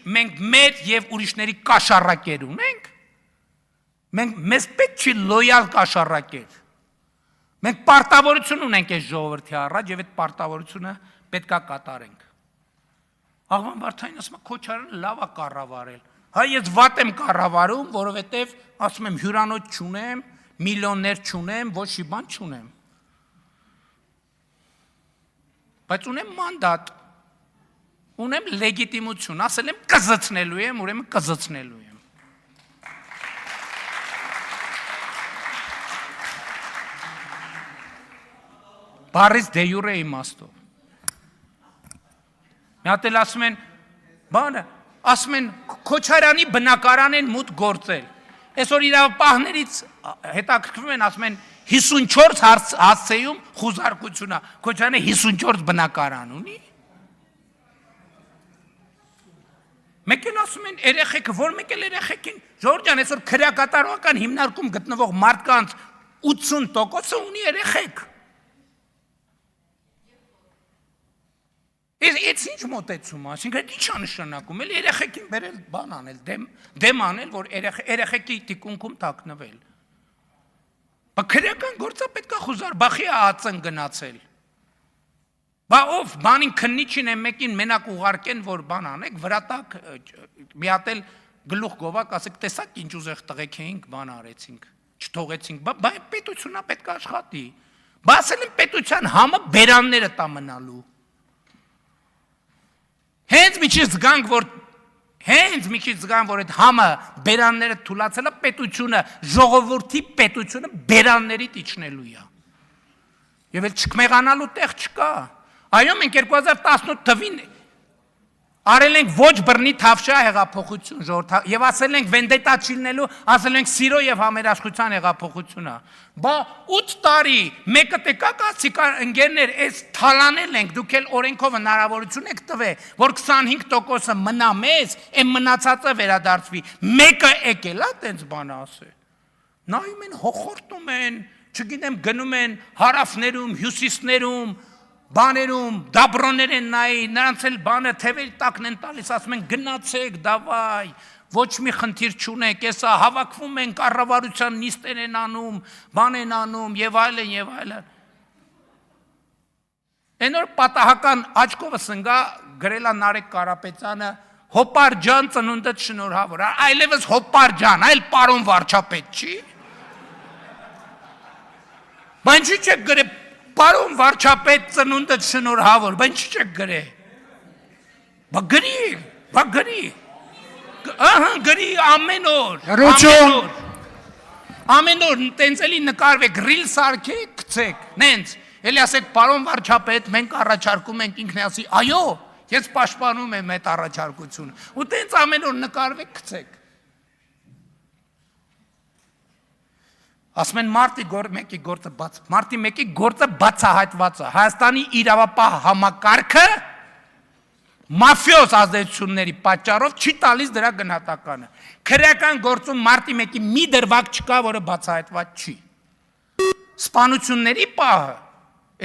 մենք մեր եւ ուրիշների կաշառակեր ունենք։ Մեզ պետք չի լոյալ կաշառակեր։ Մենք պարտավորություն ունենք այս ժողովրդի առաջ եւ այդ պարտավորությունը պետքա կատարենք։ Աղվան Վարդանին ասում է Քոչարյանը լավ է կառավարել։ Հա ես վատ եմ կառավարում, որովհետեւ ասում եմ հյուրանոց չունեմ, միլիոններ չունեմ, ոչ մի բան չունեմ։ Բայց ունեմ մանդատ, ունեմ լեգիտիմություն, ասել եմ կզցնելու եմ, ուրեմն կզցնելու եմ։ Բարից դե յուրե իմաստով։ Մի հատ էլ ասում են, բանը, ասում են Քոչարյանի բնակարան են մուտք գործել։ Այսօր իրավապահներից հետաքրքրվում են, ասում են 54 հասցեում խուզարկությունա, Քոչարյանը 54 բնակարան ունի։ Մեկ էլ ասում են երեխեքը, որ մեկ էլ երեխեքին, Ժորժ ջան, այսօր քրեակատարողական հիմնարկում գտնվող մարդկանց 80%-ը ունի երեխեք։ Այս ինչ մոտեցում է, այսինքն ինչ է նշանակում, էլ երեխեքին բերել բան անել, դեմ անել, որ երեխեքի տիկունքում թաքնվել։ Բա քրեական գործը պետք է խուզարբախի ԱԱՑ-ն գնացել։ Բա ով բանին քննիչին է մեկին մենակ ուղարկեն, որ բան անեք, վրա տակ մի հատ էլ գլուխ գովակ, ասեք, տեսակ ինչ ուզեղ տղեկ էինք, բան արեցինք, չթողեցինք, բա պետությունա պետք է աշխատի։ Բա ասել են պետության համը բերանները տա մնալու։ Հենց մի քիչ զգանք, որ այդ համը բերանները թուլացել է, պետությունը, ժողովրդի պետությունը բերանների իջնելու է։ Եվ էլ չկմեղանալու տեղ չկա։ Այո, մենք 2018 թվին արել ենք ոչ բռնի թավշյա հեղափոխություն ժողովրդ եւ ասել ենք վենդետա չլինելու, ասել ենք սիրո եւ համերաշխության հեղափոխությունա։ Բա 8 տարի մեկը տեկա կացիկար ընկերներ, այս թալանել ենք, դուք էլ օրենքով հնարավորություն եք տվել, որ 25%-ը մնա մեզ, այն մնացածը վերադարձվի։ Մեկը եկել է տենց բան ասել։ Նայում են, հոխորտում են, չգիտեմ, գնում են հարավներում, հյուսիսներում, բաներում, դաբրոներ են նայի, նրանց էլ բանը թևերի տակն են տալիս, ասում են գնացեք, դավայ, ոչ մի խնդիր չունեք, եսա հավաքվում են, կառավարության նիստեր են անում, բան են անում, եւ այլն, եւ այլն։ Այն որ պատահական աչքովս ընկա գրելա Նարեկ Կարապետյանը, Հոպար ջան ծնունդդ շնորհավոր, այլևս Հոպար ջան, այլ պարոն վարչապետ չի։ Բայց ինչի՞ չեք գրել Պարոն վարչապետ ծնունդդ շնորհավոր, բա ինչ չեք գրե։ Բա գրի։ Ահա գրի ամեն օր։ Ամեն օր տենց էլի նկարվեք, ռիլ սարքեք, գցեք, նենց։ Էլի ասեք պարոն վարչապետ, մենք առաջարկում ենք ինքնիասի, այո, ես պաշտպանում եմ այդ առաջարկությունը։ Ու տենց ամեն օր նկարվեք, գցեք։ Ասում են մարտի մեկի գործը բացահայտված է, Հայաստանի իրավապահ համակարգը մաֆիոզ ազդեցությունների պատճառով չի տալիս դրա գնահատականը։ Քրեական գործում մարտի մեկի մի դրվագ չկա, որը բացահայտված չի։ Սպանությունների պահը,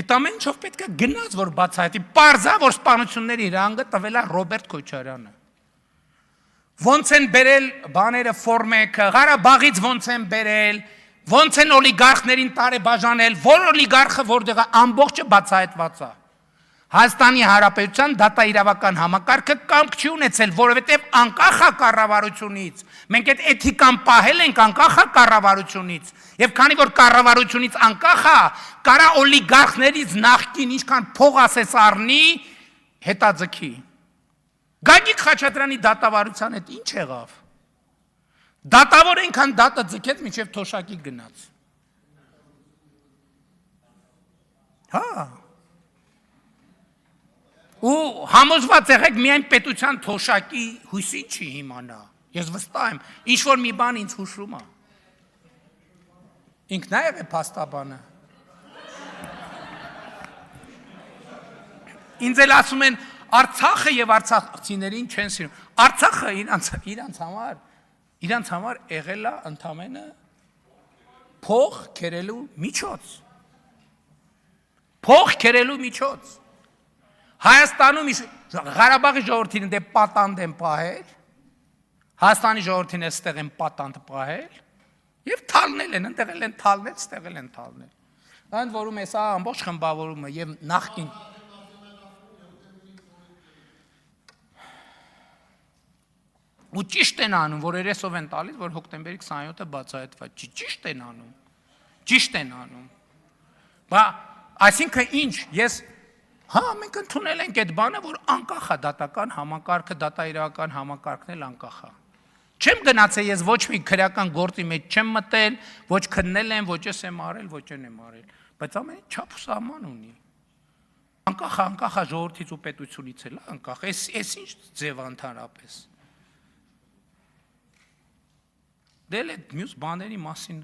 այդ ամեն ինչով պետք է գնաց, որ բացահայտի, պարզա, որ սպանությունների հրանգը տվել է Ռոբերտ Քոչարյանը։ Ոնց են բերել բաները ֆորմեքը, Ղարաբաղից ոնց են բերել, ոնց են օլիգարխներին տարեբաժանել, որ օլիգարխը որտեղ է ամբողջը բացահայտված է։ Հայաստանի Հանրապետության դատաիրավական համակարգը կամք չի ունեցել, որովհետև անկախ է կառավարությունից։ Մենք այդ էթիկան պահել ենք անկախ է կառավարությունից։ Եվ քանի որ կառավարությունից անկախ է, կարա օլիգարխներից նախկին ինչքան փող ասես առնի, հետաձգի։ Գագիկ Խաչատրյանի դատավարության հետ ինչ եղավ։ Դատավոր այնքան դատը ձգեց, մինչև թոշակի գնաց։ Հա։ Ու համոզված եղեք միայն պետության թոշակի հույսին չի իմանա։ Ես վստահ եմ, ինչ որ մի բան ինձ հուշում է։ Ինքնայև է փաստաբանը։ Ինձ էլ ասում են Արցախը եւ արցախցիներին չեն սիրում։ Արցախը իրանց համար եղել է ընդամենը փող քերելու միջոց։ Հայաստանում Ղարաբաղի ժողովրդին դե պատանդ են պահել, Հայաստանի ժողովրդին էստեղ են պատանդ պահել, եւ թալնել են, ընտեղել են թալնել, ստեղել են թալնել։ Ընդ որում է սա ամբողջ խմբավորումը եւ նախքին ու ճիշտ են անում, որ երեսով են տալիս, որ հոկտեմբերի 27-ը բացահայտված չի, ճիշտ են անում։ Ճիշտ են անում։ Բա այսինքն ինչ, ես մենք ընդունել ենք այդ բանը, որ անկախ է դատական համակարգը, դատաիրական համակարգն էլ անկախ է։ Չեմ գնացել ես ոչ մի քրեական գործի մեջ չեմ մտել, ոչ քննել եմ, ոչ ես եմ արել, ոչ են եմ արել, բայց ամեն ինչ չափ ու սահման ունի։ Անկախ է ժողովրդից ու պետությունից էլ, անկախ։ Էս ինչ ձև ընդհանրապես։ Դել այդ մյուս բաների մասին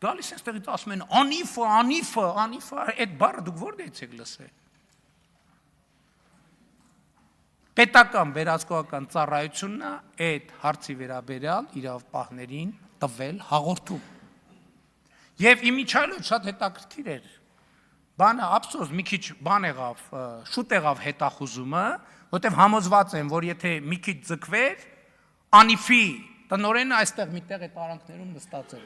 գալիս են ստեղից ասում են անիֆը, այդ բառը դուք որտեղից եք լսել։ Պետական վերահսկողական ծառայությունն է այդ հարցի վերաբերյալ իրավապահներին տվել հաղորդում։ Եվ իմիջիայլոց շատ հետաքրքիր էր։ Բանը ափսոս մի քիչ բան եղավ, շուտ եղավ հետախուզումը, որտեղ համոզված են, որ եթե մի քիչ ձգվեր, անիֆի տնօրենը այստեղ միտեղ այդ արանքներում նստած էր։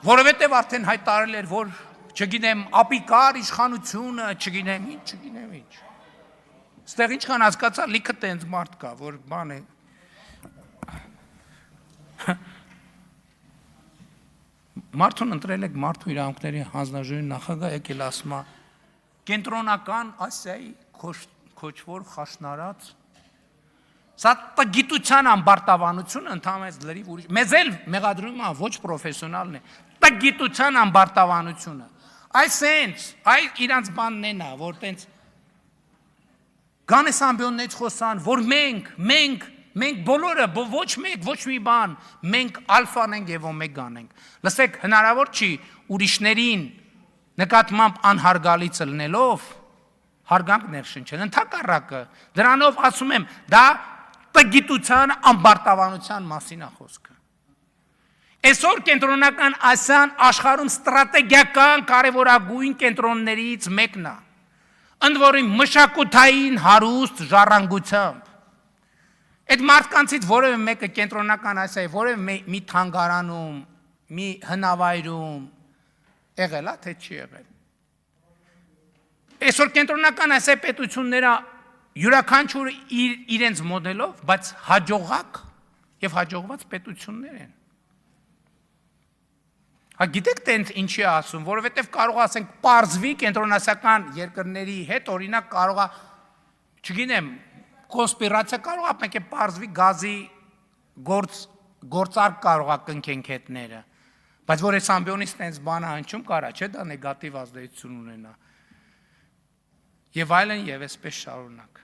Որովհետև արդեն հայտարարել էր, որ չգիտեմ, ապիկար իշխանությունը, չգիտեմ ինչ։ Ստեղ ինչքան հասկացա, լիքը տենց մարդ կա, որ բան է։ Մարդուն ընտրել եք մարդու իրավունքների հանձնաժողովի նախագահ, եկել ասում է կենտրոնական Ասիայի քոչվոր խաշնարած սա տգիտության ամբարտավանությունը ընդհանրապես լրիվ ուրիշ։ Մեզ էլ մեղադրում է ոչ պրոֆեսիոնալն է։ Տգիտության ամբարտավանությունը։ Այս իրանց բանն են, որ տենց Գանես ամբիոններից խոսան, որ մենք բոլորը, ոչ մեկ, ոչ մի բան, մենք ալֆան ենք եւ օմեգան ենք։ Լսեք, հնարավոր չի ուրիշներին նկատմամբ անհարգալից լնելով հարգանք ներշնչել, ընդհակառակը, դրանով ասում եմ, դա տգիտության ամբարտավանության մասին է խոսքը։ Այսօր կենտրոնական Ասիան աշխարհում ստրատեգիական կարևորագույն կենտրոններից մեկն է։ Ընդ որում մշակութային հարուստ ժառանգությամբ։ Այդ մարդկանցից որևէ մեկը կենտրոնական Ասիայի որևէ մի թանգարանում, մի հնավայրում եղել է, թե չի եղել։ Այսօր կենտրոնական Ասիայի պետությունները յուրաքանչյուրը իրենց մոդելով, բայց հաջողակ եւ հաջողված պետություններ են։ Գիտեք տենց ինչի ասում, որովհետև կարող ասենք պարզվի կենտրոնասիական երկրների հետ, օրինակ կարող է, չգիտեմ, կոնսպիրացիա կարող է մեկ է պարզվի գազի գործարք կարող է կնքենք հետները, բայց որ այս ամբիոնից տենց բանը հնչում կարա, չէ, դա նեգատիվ ազդեցություն ունենա։ Եվ այլն եւ այսպես շարունակ։